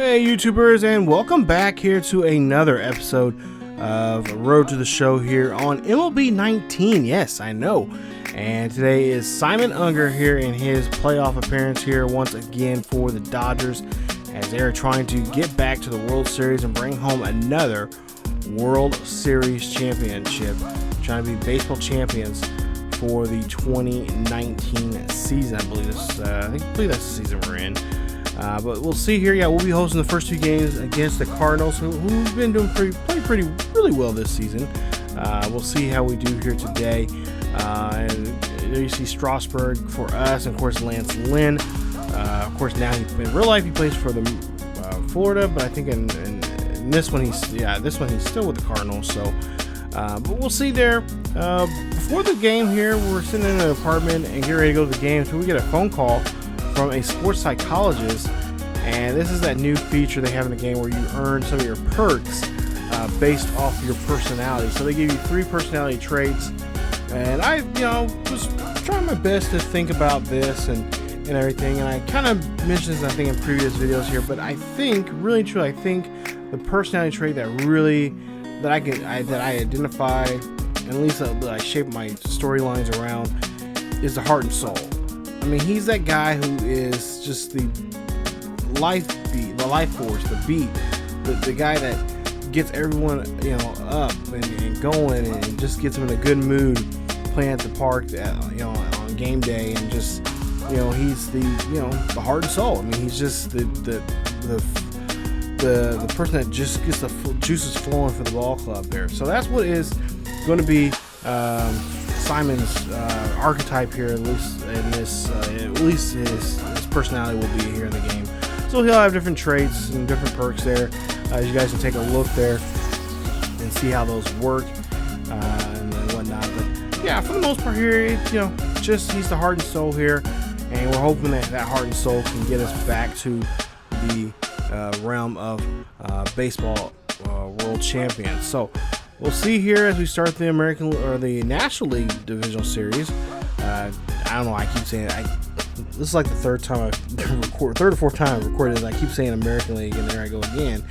Hey YouTubers, and welcome back here to another episode of Road to the Show here on MLB 19. Yes, I know. And today is Simon Unger here in his playoff appearance here once again for the Dodgers as they're trying to get back to the World Series and bring home another World Series championship, trying to be baseball champions for the 2019 season. I believe that's the season we're in. But we'll see here. Yeah, we'll be hosting the first two games against the Cardinals, who've been doing really well this season. We'll see how we do here today. And there you see Strasburg for us, and of course Lance Lynn. Of course, now in real life he plays for the Florida, but I think in this one he's still with the Cardinals. So, but we'll see there. Before the game here, we're sitting in an apartment and getting ready to go to the game. So we get a phone call from a sports psychologist, and this is that new feature they have in the game where you earn some of your perks based off your personality. So they give you 3 personality traits, and I was trying my best to think about this and everything, and I kind of mentioned this I think in previous videos here, but I think really true, I think the personality trait that I identify, and at least that I shape my storylines around, is the heart and soul. I mean, he's that guy who is just the life force, the beat, the guy that gets everyone, up and going, and just gets them in a good mood playing at the park, on game day, and just, he's the heart and soul. I mean, he's just the person that just gets the juices flowing for the ball club there. So that's what is going to be Simon's archetype here, at least his personality will be here in the game. So he'll have different traits and different perks there. You guys can take a look there and see how those work and whatnot. But yeah, for the most part here, he's the heart and soul here, and we're hoping that heart and soul can get us back to the realm of baseball world champions. So we'll see here as we start the the National League Divisional Series. I don't know. I keep saying it. This is like the third or fourth time I've recorded this. I keep saying American League, and there I go again.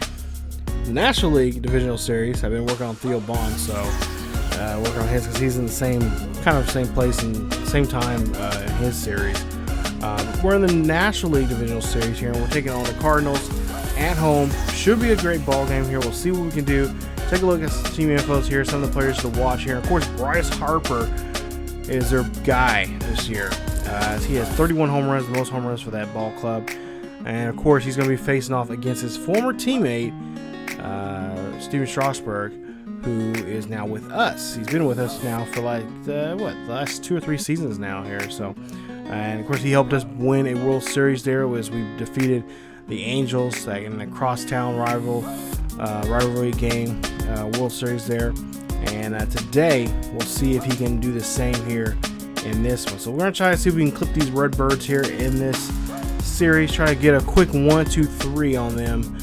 The National League Divisional Series. I've been working on Theo Bond, so working on his because he's in the same place and same time in his series. We're in the National League Divisional Series here, and we're taking on the Cardinals at home. Should be a great ball game here. We'll see what we can do. Take a look at some team infos here, some of the players to watch here. Of course, Bryce Harper is their guy this year. He has 31 home runs, the most home runs for that ball club. And of course, he's going to be facing off against his former teammate, Steven Strasburg, who is now with us. He's been with us now for the last 2 or 3 seasons now here. So, and of course, he helped us win a World Series there as we defeated the Angels in a crosstown rivalry game, World Series there. And today we'll see if he can do the same here in this one. So we're gonna try to see if we can clip these Redbirds here in this series, try to get a quick 1-2-3 on them,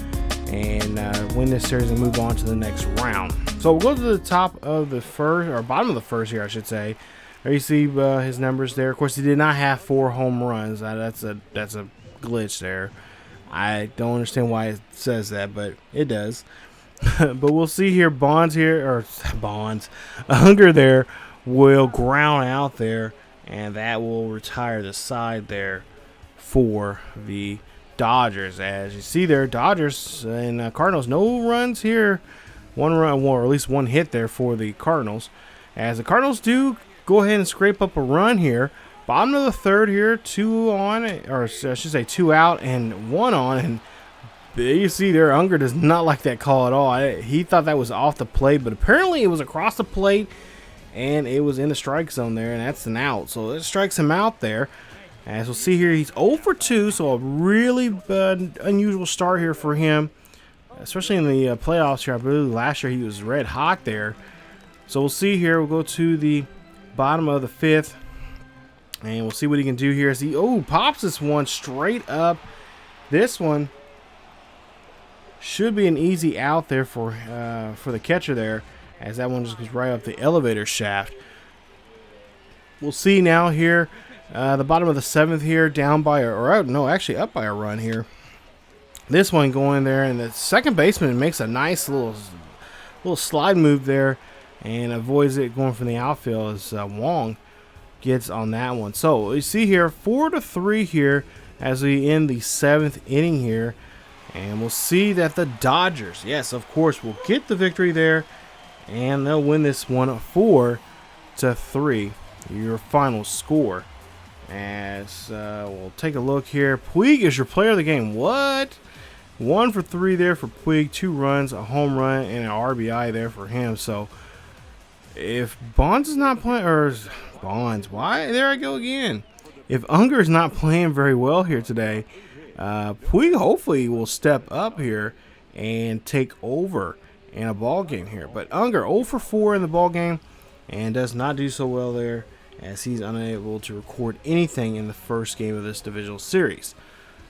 and win this series and move on to the next round. So we'll go to the top of the first, or bottom of the first here, I should say. There you see his numbers there. Of course, he did not have 4 home runs. That's a glitch there. I don't understand why it says that, but it does. But we'll see here. Unger there will ground out there, and that will retire the side there for the Dodgers. As you see there, Dodgers and Cardinals, no runs here. 1 run, or at least 1 hit there for the Cardinals. As the Cardinals do go ahead and scrape up a run here. Bottom of the third here, 2 on, or I should say 2 out and 1 on, and you see there, Unger does not like that call at all. He thought that was off the plate, but apparently it was across the plate, and it was in the strike zone there, and that's an out. So it strikes him out there. As we'll see here, he's 0 for 2, so a really unusual start here for him, especially in the playoffs here. I believe last year he was red hot there. So we'll see here. We'll go to the bottom of the 5th. And we'll see what he can do here as he pops this one straight up. This one should be an easy out there for the catcher there, as that one just goes right up the elevator shaft. We'll see now here, the bottom of the 7th here, down by, actually up by a run here. This one going there, and the second baseman makes a nice little slide move there and avoids it going from the outfield as Wong gets on that one. So you see here 4-3 here as we end the 7th inning here, and we'll see that the Dodgers, yes, of course, will get the victory there, and they'll win this one 4-3. Your final score. As we'll take a look here. Puig is your player of the game. What? 1 for 3 there for Puig. 2 runs, a home run, and an RBI there for him. So if Bonds is not playing, or Bonds, why? There I go again. If Unger is not playing very well here today, Puig hopefully will step up here and take over in a ball game here. But Unger 0 for 4 in the ball game and does not do so well there, as he's unable to record anything in the first game of this divisional series.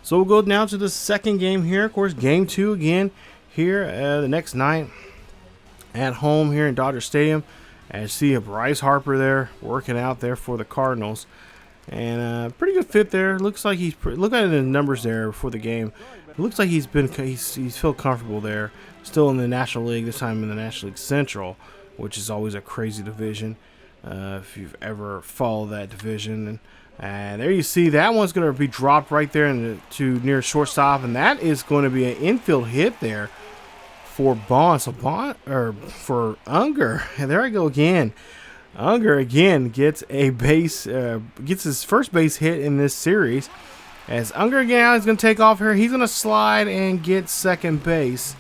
So we'll go now to the second game here. Of course, game 2 again here the next night at home here in Dodger Stadium. As you see a Bryce Harper there working out there for the Cardinals. And pretty good fit there. Looks like look at the numbers there before the game. It looks like he's felt comfortable there. Still in the National League, this time in the National League Central, which is always a crazy division. If you've ever followed that division, and there you see that one's going to be dropped right there to near shortstop, and that is going to be an infield hit there for Bonds. So for Unger, and there I go again. Unger again gets gets his first base hit in this series. As Unger again is going to take off here, he's going to slide and get second base,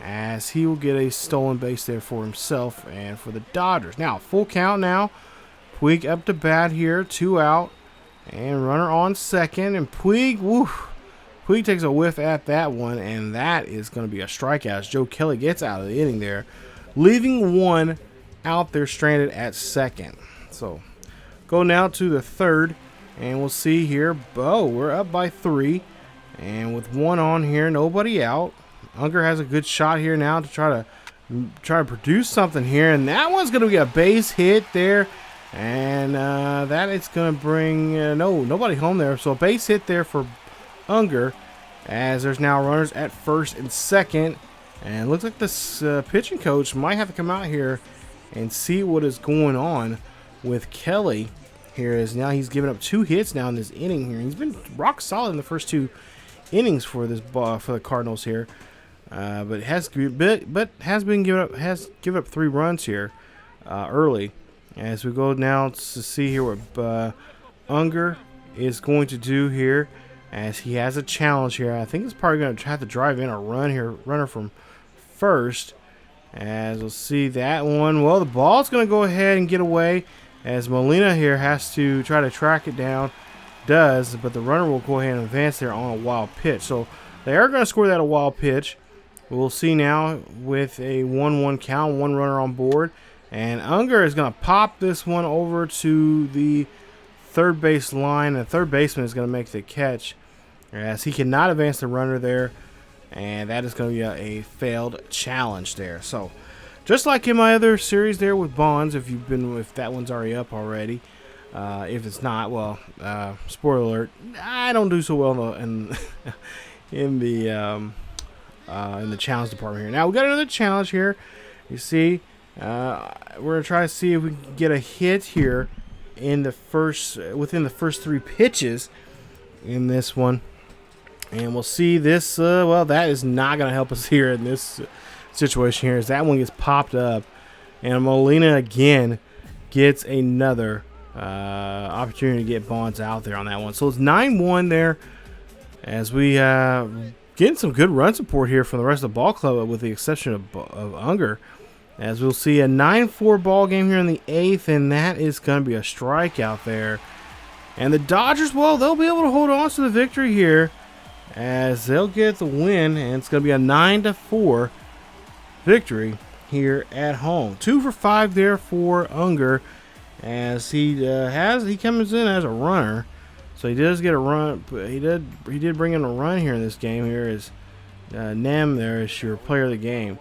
as he will get a stolen base there for himself and for the Dodgers. Now, full count now. Puig up to bat here, 2 out, and runner on second. And Puig takes a whiff at that one, and that is going to be a strikeout as Joe Kelly gets out of the inning there, leaving one out there stranded at second. So, go now to the third, and we'll see here. We're up by 3, and with 1 on here, nobody out. Unger has a good shot here now to try to produce something here, and that one's going to be a base hit there, and that is going to bring nobody home there. So a base hit there for Unger, as there's now runners at first and second, and it looks like this pitching coach might have to come out here and see what is going on with Kelly here. As now he's given up 2 hits now in this inning here. He's been rock solid in the first 2 innings for the Cardinals here. But has given up 3 runs here early. As we go now to see here what Unger is going to do here, as he has a challenge here. I think he's probably going to have to drive in a runner from first. As we'll see that one. Well, the ball's going to go ahead and get away, as Molina here has to try to track it down. Does, but the runner will go ahead and advance there on a wild pitch. So they are going to score that a wild pitch. We'll see now with a 1-1 count, 1 runner on board. And Unger is going to pop this one over to the third base line. The third baseman is going to make the catch, as he cannot advance the runner there. And that is going to be a failed challenge there. So just like in my other series there with Bonds, if that one's already up already. If it's not, well, spoiler alert, I don't do so well in the challenge department here. Now we got another challenge here. You see, we're gonna try to see if we can get a hit here within the first 3 pitches in this one, and we'll see this. Well, that is not gonna help us here in this situation here, as that one gets popped up, and Molina again gets another opportunity to get Bonds out there on that one. So it's 9-1 there, as we getting some good run support here from the rest of the ball club, with the exception of Unger. As we'll see a 9-4 ball game here in the 8th, and that is going to be a strikeout there. And the Dodgers, well, they'll be able to hold on to the victory here, as they'll get the win, and it's going to be a 9-4 victory here at home. 2 for 5 there for Unger, as he comes in as a runner, so he does get a run. He did bring in a run here in this game. Here is Nem. There is your player of the game.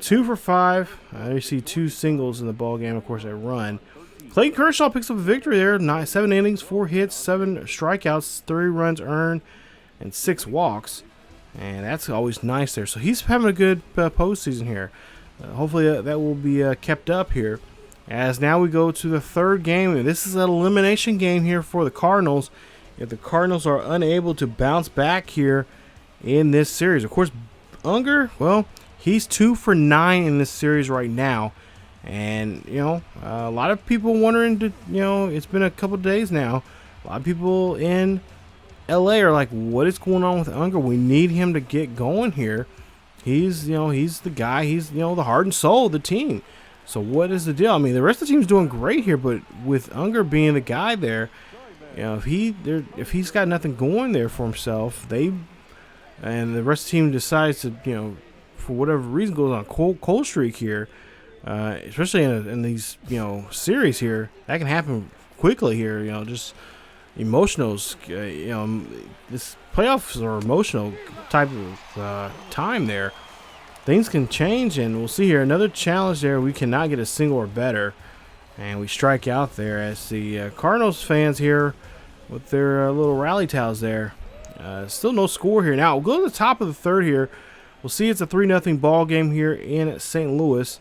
2 for 5. You see 2 singles in the ball game. Of course, a run. Clayton Kershaw picks up a victory there. 7 innings, 4 hits, 7 strikeouts, 3 runs earned, and 6 walks. and that's always nice there. So he's having a good postseason here. Hopefully that will be kept up here. As now we go to the third game. This is an elimination game here for the Cardinals. If the Cardinals are unable to bounce back here in this series, of course, Unger, well, he's 2 for 9 in this series right now. And, you know, a lot of people wondering, it's been a couple days now. A lot of people in LA are like, what is going on with Unger? We need him to get going here. He's the guy. He's, the heart and soul of the team. So what is the deal? I mean, the rest of the team's doing great here, but with Unger being the guy there, if he's got nothing going there for himself, and the rest of the team decides to, for whatever reason, goes on a cold streak here, especially in these, series here, that can happen quickly here. Just emotionals. This playoffs are emotional type of time there. Things can change, and we'll see here another challenge there. We cannot get a single or better, and we strike out there as the Cardinals fans here with their little rally towels there. Still no score here. Now we'll go to the top of the third here. We'll see it's a 3-0 ball game here in St. Louis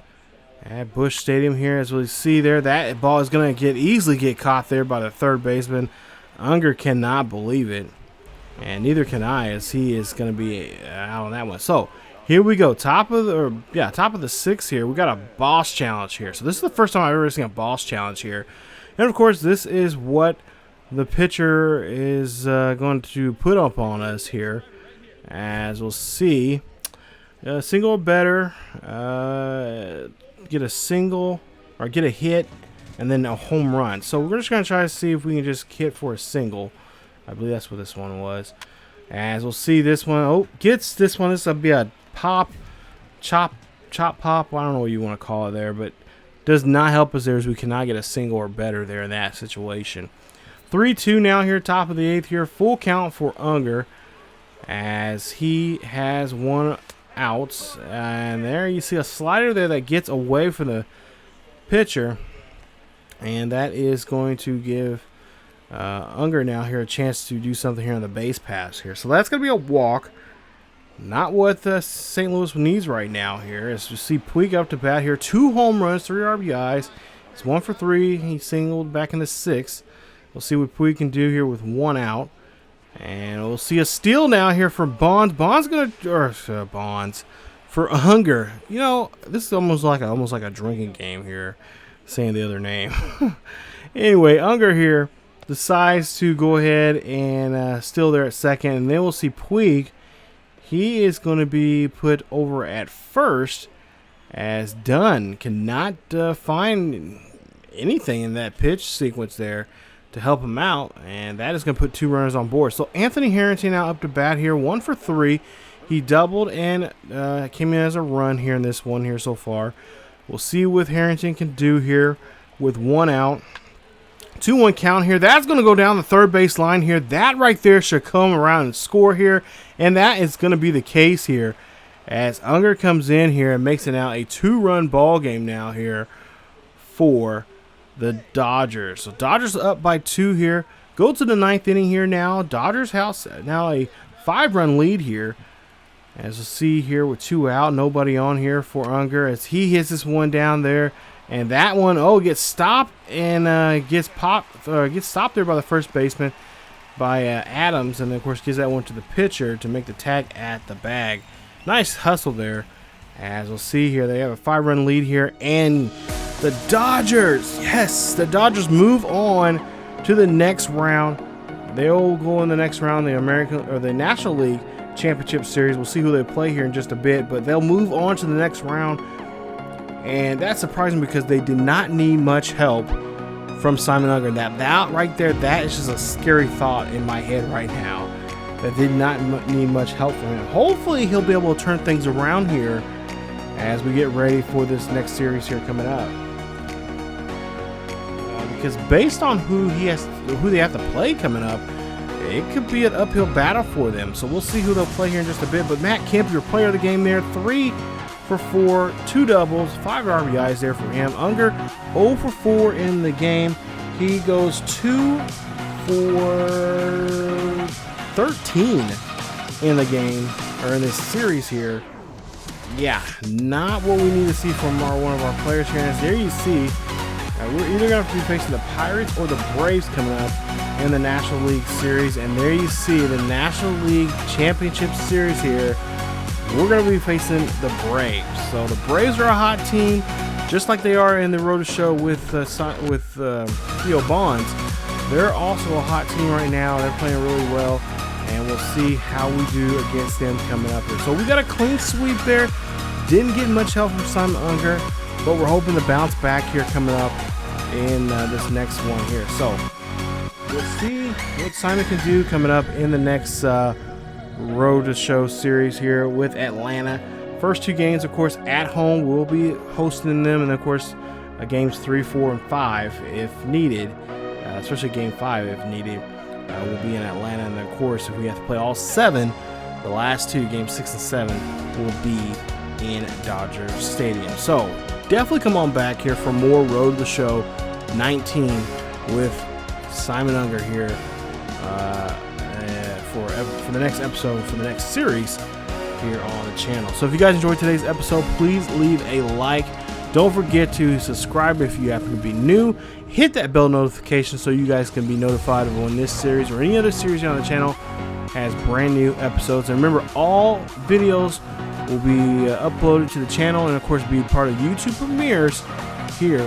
at Busch Stadium here. As we see there, that ball is going to easily get caught there by the third baseman. Unger cannot believe it, and neither can I, as he is going to be out on that one. So here we go, top of the sixth here. We got a boss challenge here. So this is the first time I've ever seen a boss challenge here, and of course this is what the pitcher is going to put up on us here. As we'll see, a single or better, get a single or get a hit, and then a home run. So we're just going to try to see if we can just hit for a single. I believe that's what this one was. As we'll see this one. Oh, gets this one. This will be a pop, chop pop. Well, I don't know what you want to call it there, but does not help us there as we cannot get a single or better there in that situation. 3-2 now here, top of the eighth here. Full count for Unger as he has one out. And there you see a slider there that gets away from the pitcher. And that is going to give Unger now here a chance to do something here on the base pass here. So that's going to be a walk. Not what St. Louis needs right now here. As you see Puig up to bat here. 2 home runs, 3 RBIs. He's 1 for 3. He singled back in the 6th. We'll see what Puig can do here with 1 out. And we'll see a steal now here for Bonds. Bonds for Unger. This is almost like a drinking game here, saying the other name. Anyway, Unger here decides to go ahead and steal there at second, and then we'll see Puig. He is going to be put over at first as Dunn cannot find anything in that pitch sequence there to help him out, and that is going to put 2 runners on board. So Anthony Harrington now up to bat here, 1 for 3. He doubled and came in as a run here in this one here so far. We'll see what Harrington can do here with 1 out. 2-1 count here. That's going to go down the third base line here. That right there should come around and score here, and that is going to be the case here as Unger comes in here and makes it now a 2-run ball game now here for the Dodgers. So Dodgers up by 2 here. Go to the 9th inning here now. Dodgers house now a 5-run lead here. As you'll see here with 2 out, nobody on here for Unger as he hits this one down there. And that one, gets stopped and gets stopped there by the first baseman by Adams. And, of course, gives that one to the pitcher to make the tag at the bag. Nice hustle there. As we'll see here, they have a 5-run lead here. And the Dodgers, yes, the Dodgers move on to the next round. They'll go in the next round, the National League Championship Series. We'll see who they play here in just a bit. But they'll move on to the next round. And that's surprising because they did not need much help from Simon Unger. That right there, that is just a scary thought in my head right now. That did not need much help from him. Hopefully he'll be able to turn things around here as we get ready for this next series here coming up. Because based on who they have to play coming up, it could be an uphill battle for them. So we'll see who they'll play here in just a bit. But Matt Kemp, your player of the game there, 3 for 4, 2 doubles, 5 RBIs there for him. Unger 0 for 4 in the game. He goes 2 for 13 in the game, or in this series here. Yeah, not what we need to see from one of our players here. And there you see, we're either going to have to be facing the Pirates or the Braves coming up in the National League Series. And there you see the National League Championship Series here. We're going to be facing the Braves. So the Braves are a hot team, just like they are in the Road to Show with Theo Bonds. They're also a hot team right now. They're playing really well, and we'll see how we do against them coming up here. So we got a clean sweep there. Didn't get much help from Simon Unger, but we're hoping to bounce back here coming up in this next one here. So we'll see what Simon can do coming up in the next Road to Show series here with Atlanta. First two games, of course, at home. We'll be hosting them, and of course, games 3, 4, and 5 if needed. Especially game 5 if needed, will be in Atlanta. And of course, if we have to play all 7, the last 2, games 6 and 7, will be in Dodger Stadium. So definitely come on back here for more Road to the Show 19 with Simon Unger here for the next episode, for the next series here on the channel. So if you guys enjoyed today's episode, please leave a like. Don't forget to subscribe if you happen to be new. Hit that bell notification so you guys can be notified of when this series or any other series on the channel has brand new episodes. And remember, all videos will be uploaded to the channel and of course be part of YouTube premieres here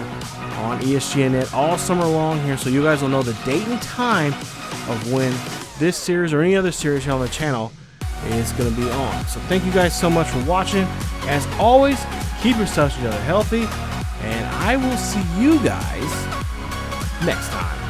on ESGNet all summer long here, so you guys will know the date and time of when this series or any other series here on the channel is going to be on. So thank you guys so much for watching. As always, keep yourselves together healthy, and I will see you guys next time.